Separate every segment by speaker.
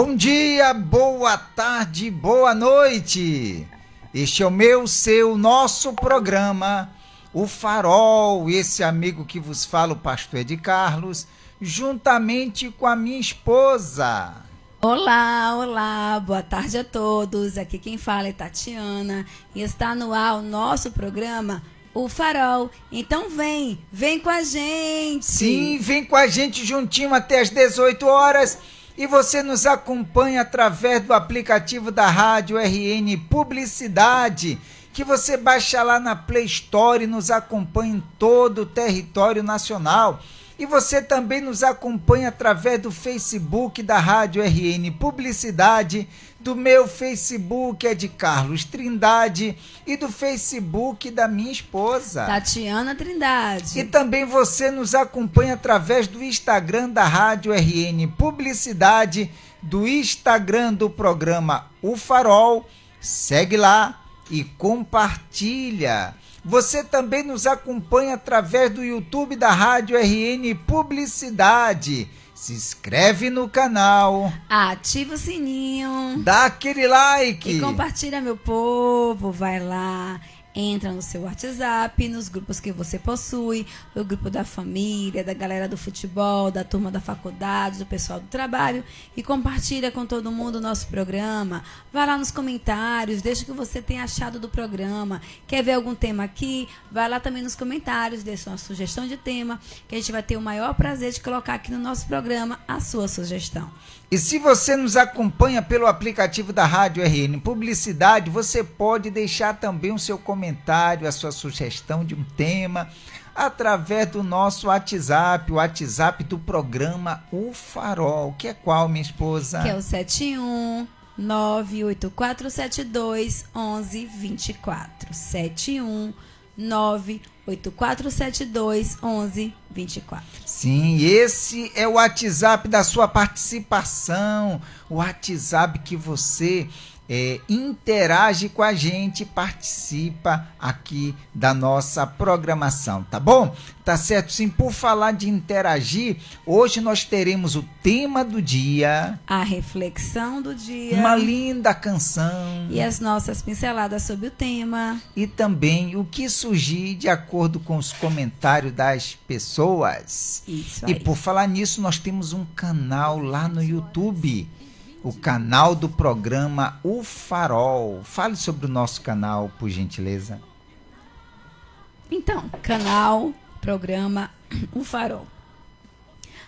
Speaker 1: Bom dia, boa tarde, boa noite. Este é o meu, seu, nosso programa, O Farol. Esse amigo que vos fala, o pastor Ed Carlos, juntamente com a minha esposa.
Speaker 2: Olá, olá, boa tarde a todos. Aqui quem fala é Tatiana e está no ar o nosso programa, O Farol. Então vem com a gente.
Speaker 1: Sim, vem com a gente juntinho até as 18 horas. E você nos acompanha através do aplicativo da Rádio RN Publicidade, que você baixa lá na Play Store e nos acompanha em todo o território nacional. E você também nos acompanha através do Facebook da Rádio RN Publicidade, do meu Facebook é de Carlos Trindade e do Facebook da minha esposa,
Speaker 2: Tatiana Trindade.
Speaker 1: E também você nos acompanha através do Instagram da Rádio RN Publicidade, do Instagram do programa O Farol. Segue lá e compartilha. Você também nos acompanha através do YouTube da Rádio RN Publicidade. Se inscreve no canal.
Speaker 2: Ativa o sininho.
Speaker 1: Dá aquele like.
Speaker 2: E compartilha, meu povo. Vai lá. Entra no seu WhatsApp, nos grupos que você possui, o grupo da família, da galera do futebol, da turma da faculdade, do pessoal do trabalho, e compartilha com todo mundo o nosso programa. Vai lá nos comentários, deixa o que você tem achado do programa. Quer ver algum tema aqui? Vai lá também nos comentários, deixa uma sugestão de tema, que a gente vai ter o maior prazer de colocar aqui no nosso programa a sua sugestão.
Speaker 1: E se você nos acompanha pelo aplicativo da Rádio RN Publicidade, você pode deixar também o seu comentário, a sua sugestão de um tema, através do nosso WhatsApp, o WhatsApp do programa O Farol, que é qual, minha esposa?
Speaker 2: Que é o 71984721124. 71984721124.
Speaker 1: Sim, esse é o WhatsApp da sua participação, o WhatsApp que você interage com a gente, participa aqui da nossa programação, tá bom? Tá certo, sim. Por falar de interagir, hoje nós teremos o tema do dia,
Speaker 2: a reflexão do dia,
Speaker 1: uma linda canção
Speaker 2: e as nossas pinceladas sobre o tema,
Speaker 1: e também o que surgir de acordo com os comentários das pessoas.
Speaker 2: Isso aí.
Speaker 1: E por falar nisso, nós temos um canal lá no YouTube, o canal do programa O Farol. Fale sobre o nosso canal, por gentileza.
Speaker 2: Então, canal, programa O Farol.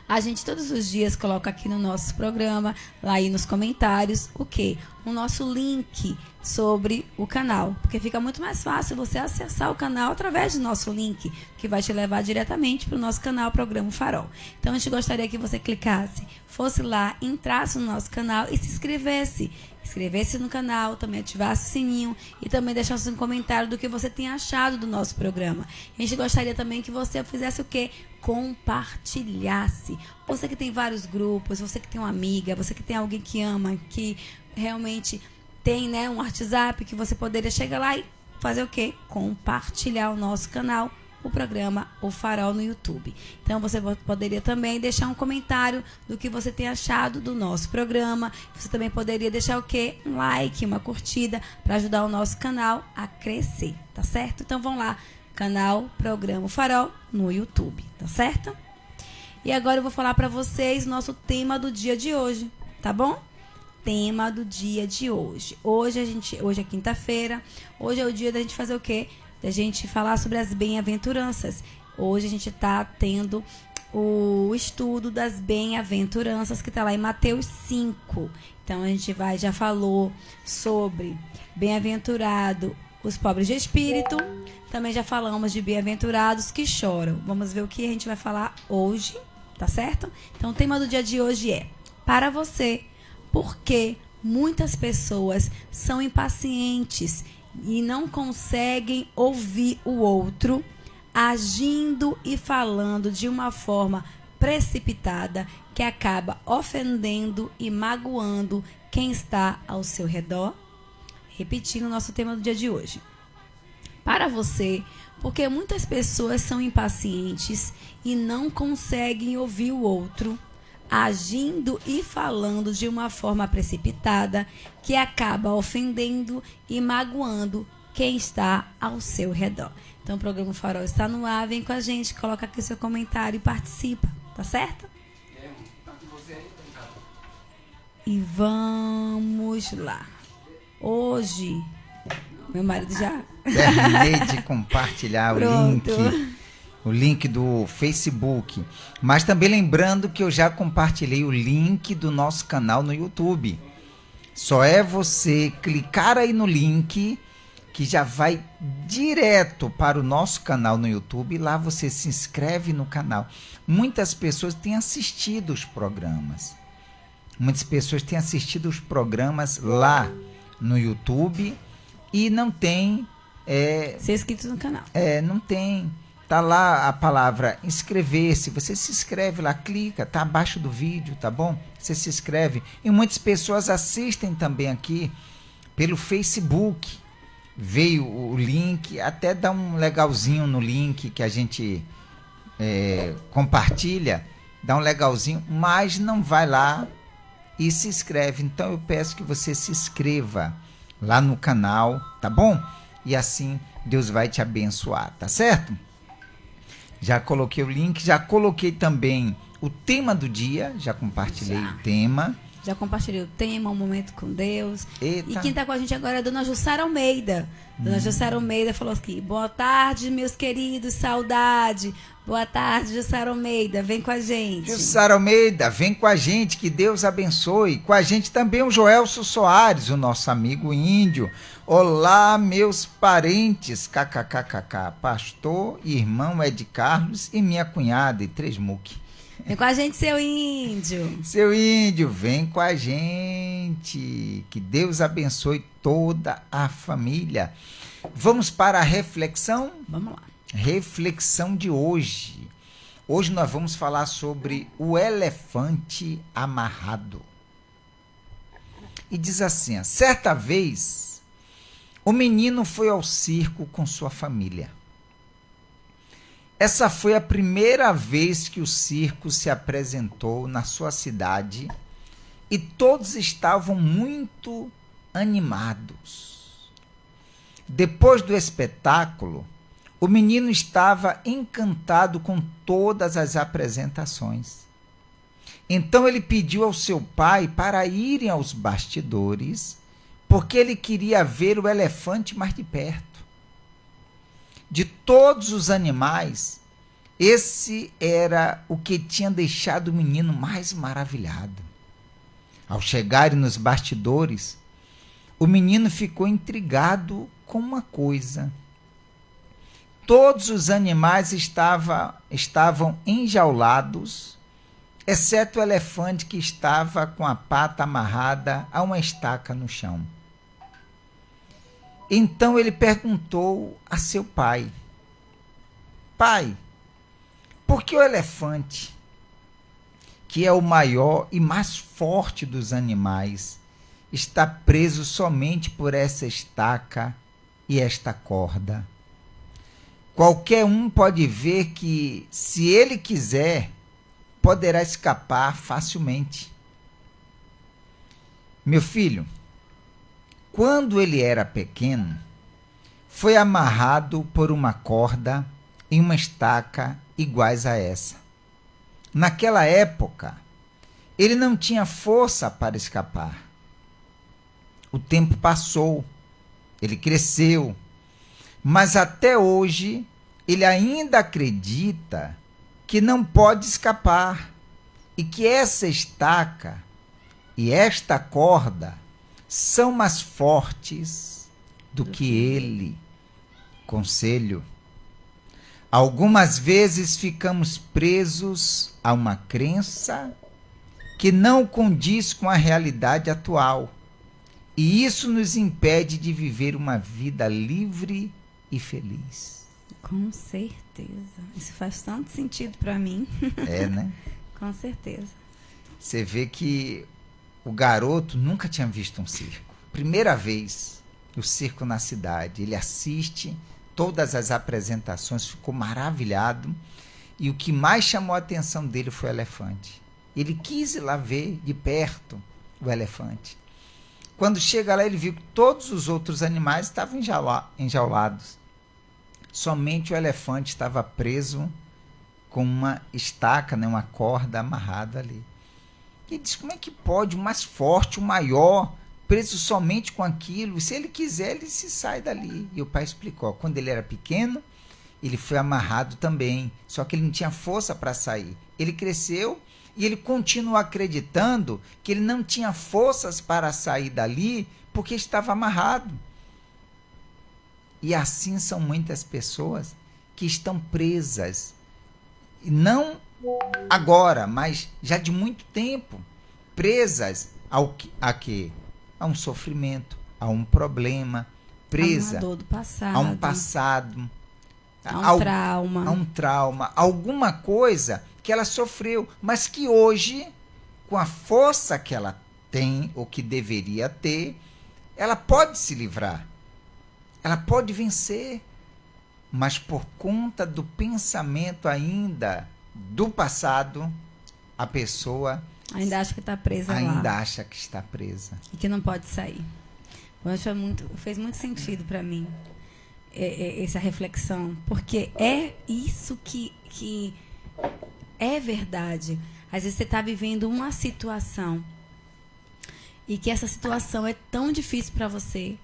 Speaker 2: A gente todos os dias coloca aqui no nosso programa, lá aí nos comentários, o quê? O nosso link sobre o canal. Porque fica muito mais fácil você acessar o canal através do nosso link, que vai te levar diretamente para o nosso canal, Programa Farol. Então, a gente gostaria que você clicasse, fosse lá, entrasse no nosso canal e se inscrevesse. Inscrevesse no canal, também ativasse o sininho e também deixasse um comentário do que você tem achado do nosso programa. A gente gostaria também que você fizesse o quê? Compartilhasse. Você que tem vários grupos, você que tem uma amiga, você que tem alguém que ama, que realmente tem, né, um WhatsApp, que você poderia chegar lá e fazer o quê? Compartilhar o nosso canal, o programa O Farol no YouTube. Então você poderia também deixar um comentário do que você tem achado do nosso programa. Você também poderia deixar o quê? Um like, uma curtida, para ajudar o nosso canal a crescer, tá certo? Então vamos lá, canal Programa O Farol no YouTube, tá certo? E agora eu vou falar para vocês o nosso tema do dia de hoje, tá bom? Tema do dia de hoje. Hoje é quinta-feira. Hoje é o dia da gente fazer o quê? Da gente falar sobre as bem-aventuranças. Hoje a gente está tendo o estudo das bem-aventuranças que está lá em Mateus 5. Então a gente já falou sobre bem-aventurado os pobres de espírito. Também já falamos de bem-aventurados que choram. Vamos ver o que a gente vai falar hoje, tá certo? Então o tema do dia de hoje é: para você, por que muitas pessoas são impacientes e não conseguem ouvir o outro, agindo e falando de uma forma precipitada que acaba ofendendo e magoando quem está ao seu redor? Repetindo o nosso tema do dia de hoje. Para você, porque muitas pessoas são impacientes e não conseguem ouvir o outro, agindo e falando de uma forma precipitada que acaba ofendendo e magoando quem está ao seu redor. Então o programa Farol está no ar, vem com a gente, coloca aqui seu comentário e participa, tá certo? E vamos lá. Hoje, meu marido já...
Speaker 1: Terminei de compartilhar o link do Facebook. Mas também lembrando que eu já compartilhei o link do nosso canal no YouTube. Só é você clicar aí no link que já vai direto para o nosso canal no YouTube. Lá você se inscreve no canal. Muitas pessoas têm assistido os programas. Muitas pessoas têm assistido os programas lá no YouTube e não tem...
Speaker 2: ser inscrito no canal.
Speaker 1: Não tem. Tá lá a palavra inscrever-se. Você se inscreve lá, clica, tá abaixo do vídeo, tá bom? Você se inscreve. E muitas pessoas assistem também aqui pelo Facebook. Veio o link, até dá um legalzinho no link que a gente compartilha. Dá um legalzinho, mas não vai lá e se inscreve. Então eu peço que você se inscreva lá no canal, tá bom? E assim Deus vai te abençoar, tá certo? Já coloquei o link, já coloquei também o tema do dia, já compartilhei o tema.
Speaker 2: Já compartilhei o tema, um momento com Deus.
Speaker 1: Eita.
Speaker 2: E quem está com a gente agora é a dona Jussara Almeida. Dona Jussara Almeida falou aqui: boa tarde, meus queridos, saudade. Boa tarde, Jussara Almeida, vem com a gente.
Speaker 1: Jussara Almeida, vem com a gente, que Deus abençoe. Com a gente também o Joelso Soares, o nosso amigo índio. Olá, meus parentes, kkkk, pastor, irmão Ed Carlos e minha cunhada, e Tresmuque.
Speaker 2: Vem com a gente, seu índio.
Speaker 1: Seu índio, vem com a gente. Que Deus abençoe toda a família. Vamos para a reflexão?
Speaker 2: Vamos lá.
Speaker 1: Reflexão de hoje. Hoje nós vamos falar sobre o elefante amarrado. E diz assim: certa vez, o menino foi ao circo com sua família. Essa foi a primeira vez que o circo se apresentou na sua cidade e todos estavam muito animados. Depois do espetáculo, o menino estava encantado com todas as apresentações. Então ele pediu ao seu pai para irem aos bastidores, porque ele queria ver o elefante mais de perto. De todos os animais, esse era o que tinha deixado o menino mais maravilhado. Ao chegarem nos bastidores, o menino ficou intrigado com uma coisa. Todos os animais estavam enjaulados, exceto o elefante que estava com a pata amarrada a uma estaca no chão. Então ele perguntou a seu pai: pai, por que o elefante, que é o maior e mais forte dos animais, está preso somente por essa estaca e esta corda? Qualquer um pode ver que, se ele quiser, poderá escapar facilmente. Meu filho, quando ele era pequeno, foi amarrado por uma corda em uma estaca iguais a essa. Naquela época, ele não tinha força para escapar. O tempo passou, ele cresceu, mas até hoje ele ainda acredita que não pode escapar e que essa estaca e esta corda são mais fortes do que ele. Conselho: algumas vezes ficamos presos a uma crença que não condiz com a realidade atual, e isso nos impede de viver uma vida livre e feliz.
Speaker 2: Com certeza. Isso faz tanto sentido para mim.
Speaker 1: É, né?
Speaker 2: Com certeza.
Speaker 1: Você vê que o garoto nunca tinha visto um circo. Primeira vez, o circo na cidade. Ele assiste todas as apresentações, ficou maravilhado. E o que mais chamou a atenção dele foi o elefante. Ele quis ir lá ver de perto o elefante. Quando chega lá, ele viu que todos os outros animais estavam enjaulados. Somente o elefante estava preso com uma estaca, né, uma corda amarrada ali. E ele disse, como é que pode o mais forte, o maior, preso somente com aquilo? Se ele quiser, ele se sai dali. E o pai explicou, quando ele era pequeno, ele foi amarrado também, só que ele não tinha força para sair. Ele cresceu e ele continua acreditando que ele não tinha forças para sair dali porque estava amarrado. E assim são muitas pessoas que estão presas, e não agora, mas já de muito tempo, presas a quê? A um sofrimento, a um problema, presa
Speaker 2: a uma dor do passado,
Speaker 1: a um passado,
Speaker 2: trauma.
Speaker 1: A um trauma, alguma coisa que ela sofreu, mas que hoje, com a força que ela tem, ou que deveria ter, ela pode se livrar. Ela pode vencer, mas por conta do pensamento ainda do passado, a pessoa
Speaker 2: ainda acha que está presa lá.
Speaker 1: Ainda acha que está presa.
Speaker 2: E que não pode sair. Fez muito sentido para mim essa reflexão, porque é isso que é verdade. Às vezes você está vivendo uma situação e que essa situação é tão difícil para você,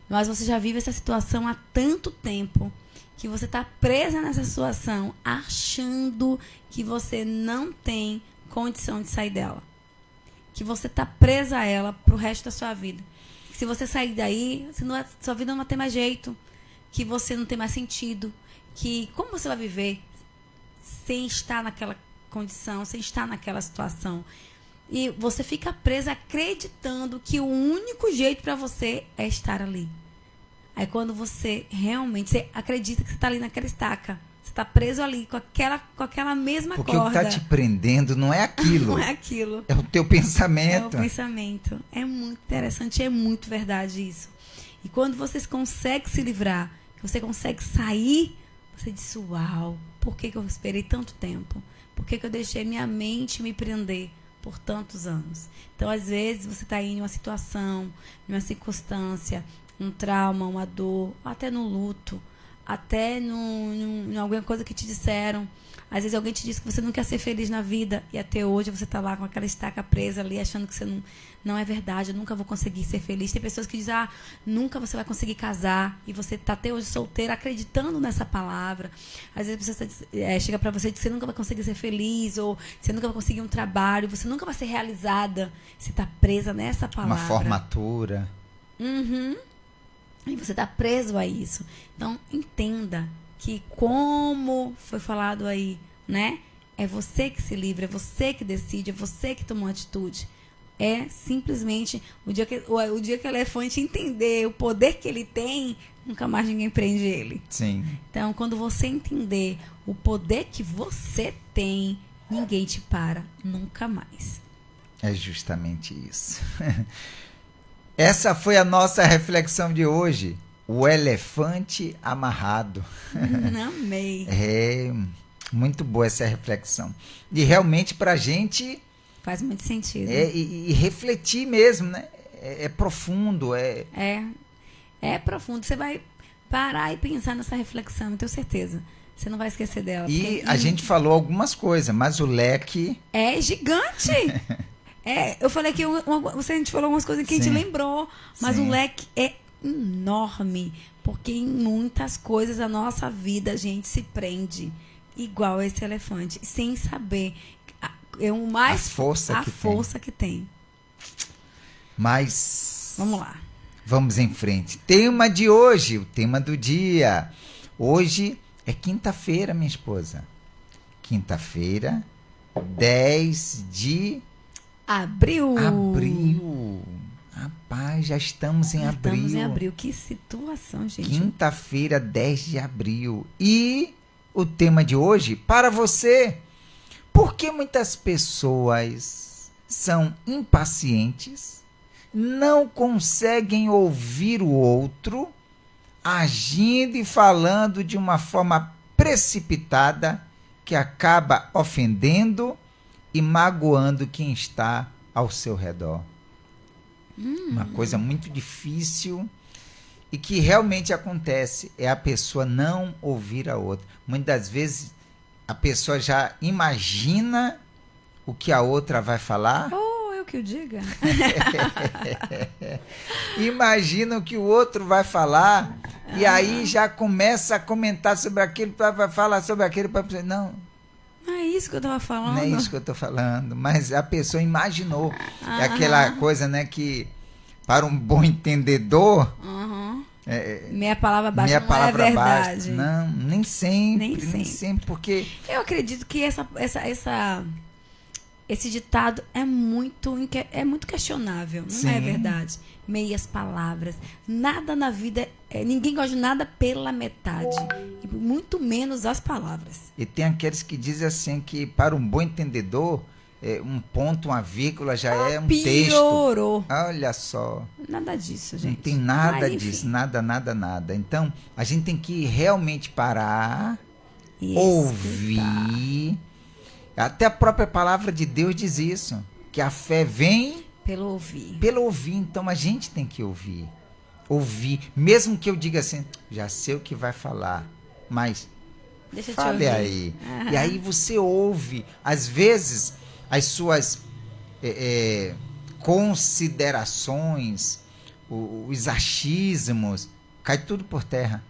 Speaker 2: mas você já vive essa situação há tanto tempo que você está presa nessa situação, achando que você não tem condição de sair dela, que você está presa a ela pro resto da sua vida. Se você sair daí, sua vida não vai ter mais jeito, que você não tem mais sentido, que como você vai viver sem estar naquela condição, sem estar naquela situação? E você fica presa acreditando que o único jeito para você é estar ali. Aí quando você realmente acredita que você está ali naquela estaca, você está preso ali com aquela mesma
Speaker 1: porque
Speaker 2: corda.
Speaker 1: Porque o que está te prendendo não é aquilo.
Speaker 2: Não é aquilo.
Speaker 1: É o teu pensamento.
Speaker 2: É o pensamento. É muito interessante, é muito verdade isso. E quando você consegue se livrar, que você consegue sair, você diz, uau, por que eu esperei tanto tempo? Por que eu deixei minha mente me prender por tantos anos? Então, às vezes, você está em uma situação, em uma circunstância, um trauma, uma dor, até no luto, até em alguma coisa que te disseram. Às vezes alguém te disse que você não quer ser feliz na vida e até hoje você está lá com aquela estaca presa ali, achando que você não é verdade, eu nunca vou conseguir ser feliz. Tem pessoas que dizem, nunca você vai conseguir casar, e você está até hoje solteira acreditando nessa palavra. Às vezes a pessoa chega para você e diz que você nunca vai conseguir ser feliz, ou você nunca vai conseguir um trabalho, você nunca vai ser realizada. Você está presa nessa palavra.
Speaker 1: Uma formatura.
Speaker 2: Uhum. E você está preso a isso. Então, entenda que, como foi falado aí, né? É você que se livra, é você que decide, é você que toma uma atitude. É simplesmente o dia que o elefante entender o poder que ele tem, nunca mais ninguém prende ele.
Speaker 1: Sim.
Speaker 2: Então, quando você entender o poder que você tem, ninguém te para, nunca mais.
Speaker 1: É justamente isso. Essa foi a nossa reflexão de hoje. O elefante amarrado.
Speaker 2: Amei.
Speaker 1: É muito boa essa reflexão. E realmente para a gente...
Speaker 2: Faz muito sentido.
Speaker 1: E refletir mesmo, né? É profundo. É
Speaker 2: profundo. Você vai parar e pensar nessa reflexão, eu tenho certeza. Você não vai esquecer dela.
Speaker 1: E a gente falou algumas coisas, mas o leque...
Speaker 2: É gigante! Eu falei que a gente falou algumas coisas que a gente lembrou, mas o leque é enorme, porque em muitas coisas da nossa vida a gente se prende igual esse elefante, sem saber a força que tem.
Speaker 1: Mas
Speaker 2: vamos lá.
Speaker 1: Vamos em frente. Tema de hoje, o tema do dia. Hoje é quinta-feira, minha esposa. Quinta-feira, 10 de
Speaker 2: abril.
Speaker 1: Rapaz, já estamos em abril.
Speaker 2: Estamos em abril. Que situação, gente.
Speaker 1: Quinta-feira, 10 de abril. E o tema de hoje, para você, por que muitas pessoas são impacientes, não conseguem ouvir o outro, agindo e falando de uma forma precipitada que acaba ofendendo e magoando quem está ao seu redor. Uma coisa muito difícil e que realmente acontece é a pessoa não ouvir a outra. Muitas das vezes a pessoa já imagina o que a outra vai falar.
Speaker 2: Eu que o diga.
Speaker 1: Imagina o que o outro vai falar e aí já começa a comentar sobre aquilo, vai falar sobre aquilo. Não,
Speaker 2: Não é isso que eu estava falando.
Speaker 1: não é isso que eu estou falando, mas a pessoa imaginou. É aquela coisa, né, que para um bom entendedor...
Speaker 2: Meia palavra basta,
Speaker 1: meia
Speaker 2: não
Speaker 1: palavra
Speaker 2: é verdade.
Speaker 1: basta. Não, nem sempre.
Speaker 2: Nem
Speaker 1: sempre, porque...
Speaker 2: Eu acredito que esse ditado é muito questionável, não é
Speaker 1: Sim.
Speaker 2: verdade? Meias palavras. Nada na vida, ninguém gosta de nada pela metade. E muito menos as palavras.
Speaker 1: E tem aqueles que dizem assim que para um bom entendedor, um ponto, uma vírgula já é um
Speaker 2: Piorou.
Speaker 1: texto. Olha só.
Speaker 2: Nada disso, gente.
Speaker 1: Não tem nada
Speaker 2: Mas, enfim.
Speaker 1: disso, nada. Então, a gente tem que realmente parar,
Speaker 2: E
Speaker 1: ouvir. Até a própria palavra de Deus diz isso, que a fé vem
Speaker 2: pelo ouvir.
Speaker 1: pelo ouvir. Então, a gente tem que ouvir. Ouvir. Mesmo que eu diga assim, já sei o que vai falar, mas
Speaker 2: Deixa eu te
Speaker 1: fale
Speaker 2: ouvir.
Speaker 1: aí. E aí você ouve. Às vezes, as suas considerações, os achismos, cai tudo por terra.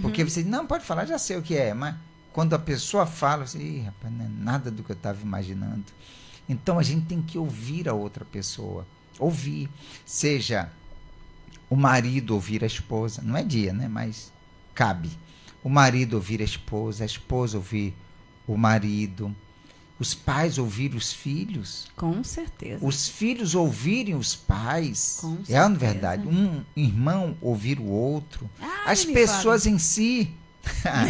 Speaker 1: Porque você não pode falar, já sei o que é, mas quando a pessoa fala, você, ih, rapaz, não é nada do que eu estava imaginando. Então a gente tem que ouvir a outra pessoa. Ouvir. Seja o marido ouvir a esposa, não é dia, né? Mas cabe. O marido ouvir a esposa ouvir o marido, os pais ouvir os filhos,
Speaker 2: Com certeza.
Speaker 1: os filhos ouvirem os pais.
Speaker 2: Com
Speaker 1: É a
Speaker 2: certeza.
Speaker 1: verdade. Um irmão ouvir o outro. As
Speaker 2: nem me
Speaker 1: pessoas em si.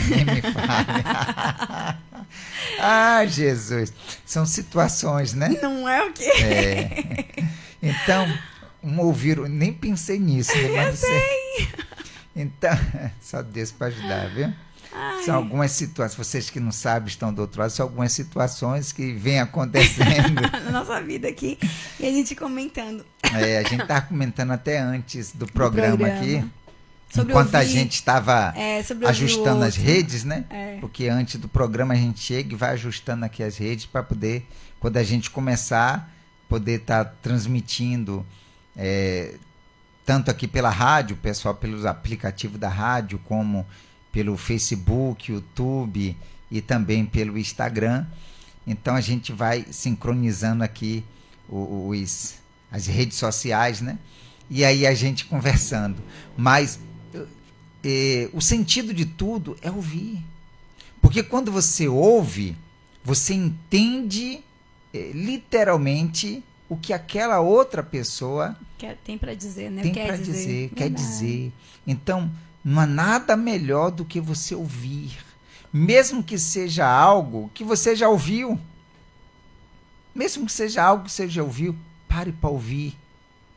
Speaker 1: Nem me fale. Ah, Jesus. São situações, né?
Speaker 2: Não é o quê?
Speaker 1: Então, nem pensei nisso. Né? Mas então, só Deus para ajudar, viu? São algumas situações, vocês que não sabem, estão do outro lado, são algumas situações que vêm acontecendo.
Speaker 2: Na nossa vida aqui. E a gente comentando.
Speaker 1: A gente estava comentando até antes do programa aqui,
Speaker 2: Sobre
Speaker 1: enquanto a
Speaker 2: ouvir,
Speaker 1: gente estava
Speaker 2: sobre ouvir o
Speaker 1: ajustando as
Speaker 2: outro.
Speaker 1: redes, né?
Speaker 2: É.
Speaker 1: Porque antes do programa a gente chega e vai ajustando aqui as redes para poder, quando a gente começar, poder estar transmitindo tanto aqui pela rádio, pessoal, pelos aplicativos da rádio, como pelo Facebook, YouTube e também pelo Instagram. Então a gente vai sincronizando aqui as redes sociais, né? E aí a gente conversando. Mas o sentido de tudo é ouvir. Porque quando você ouve, você entende literalmente o que aquela outra pessoa
Speaker 2: Tem para dizer, né?
Speaker 1: tem para dizer, quer dizer. Então, não há nada melhor do que você ouvir. Mesmo que seja algo que você já ouviu. Mesmo que seja algo que você já ouviu, pare para ouvir.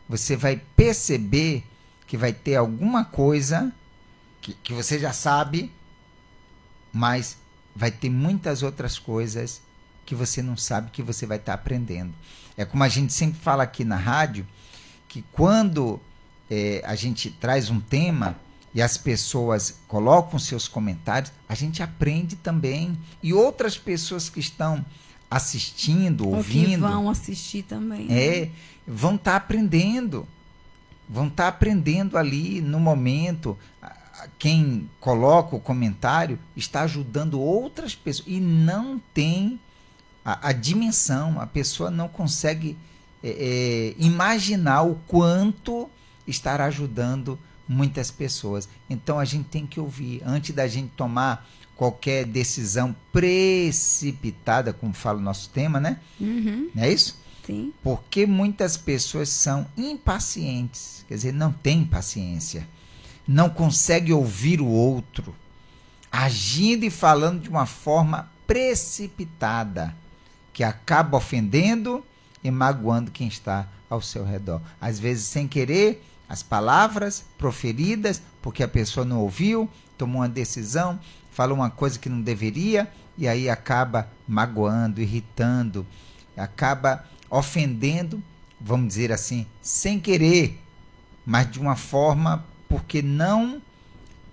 Speaker 1: Você vai perceber que vai ter alguma coisa que você já sabe, mas vai ter muitas outras coisas que você não sabe, que você vai estar aprendendo. É como a gente sempre fala aqui na rádio, que quando a gente traz um tema e as pessoas colocam seus comentários, a gente aprende também. E outras pessoas que estão assistindo, ouvindo,
Speaker 2: que vão assistir também.
Speaker 1: Vão estar aprendendo. Vão estar aprendendo ali no momento. Quem coloca o comentário está ajudando outras pessoas. E não tem a dimensão. A pessoa não consegue imaginar o quanto estará ajudando muitas pessoas. Então a gente tem que ouvir. Antes da gente tomar qualquer decisão precipitada, como fala o nosso tema, né? Não é isso?
Speaker 2: Sim.
Speaker 1: Porque muitas pessoas são impacientes, quer dizer, não têm paciência, não conseguem ouvir o outro, agindo e falando de uma forma precipitada, que acaba ofendendo e magoando quem está ao seu redor. Às vezes, sem querer, as palavras proferidas, porque a pessoa não ouviu, tomou uma decisão, falou uma coisa que não deveria, e aí acaba magoando, irritando, acaba ofendendo, vamos dizer assim, sem querer, mas de uma forma porque não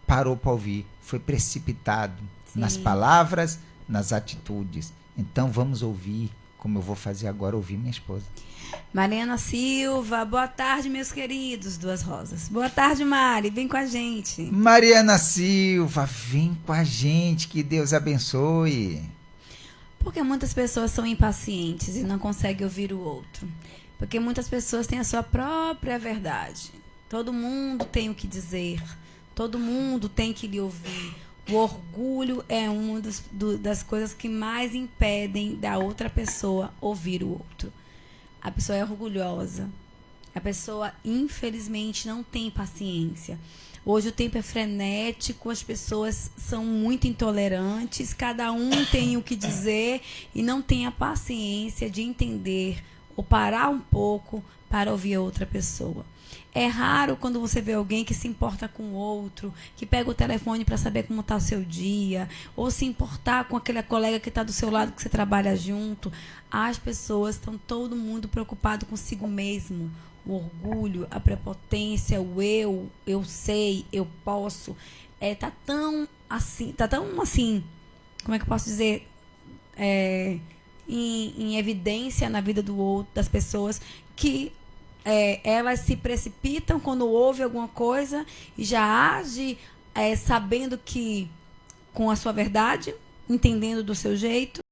Speaker 1: parou para ouvir, foi precipitado nas palavras, nas atitudes. Então vamos ouvir, como eu vou fazer agora, ouvir minha esposa.
Speaker 2: Mariana Silva, boa tarde, meus queridos Duas Rosas. Boa tarde, Mari, vem com a gente.
Speaker 1: Mariana Silva, vem com a gente, que Deus abençoe.
Speaker 2: Porque muitas pessoas são impacientes e não conseguem ouvir o outro. Porque muitas pessoas têm a sua própria verdade. Todo mundo tem o que dizer, todo mundo tem que lhe ouvir. O orgulho é uma das coisas que mais impedem da outra pessoa ouvir o outro. A pessoa é orgulhosa. A pessoa, infelizmente, não tem paciência. Hoje o tempo é frenético, as pessoas são muito intolerantes, cada um tem o que dizer e não tem a paciência de entender ou parar um pouco para ouvir a outra pessoa. É raro quando você vê alguém que se importa com o outro, que pega o telefone para saber como está o seu dia, ou se importar com aquele colega que está do seu lado, que você trabalha junto. As pessoas estão todo mundo preocupado consigo mesmo. O orgulho, a prepotência, o eu sei, eu posso, tá tão assim, como é que eu posso dizer, em evidência na vida do outro, das pessoas, que elas se precipitam quando ouve alguma coisa e já age sabendo que com a sua verdade, entendendo do seu jeito,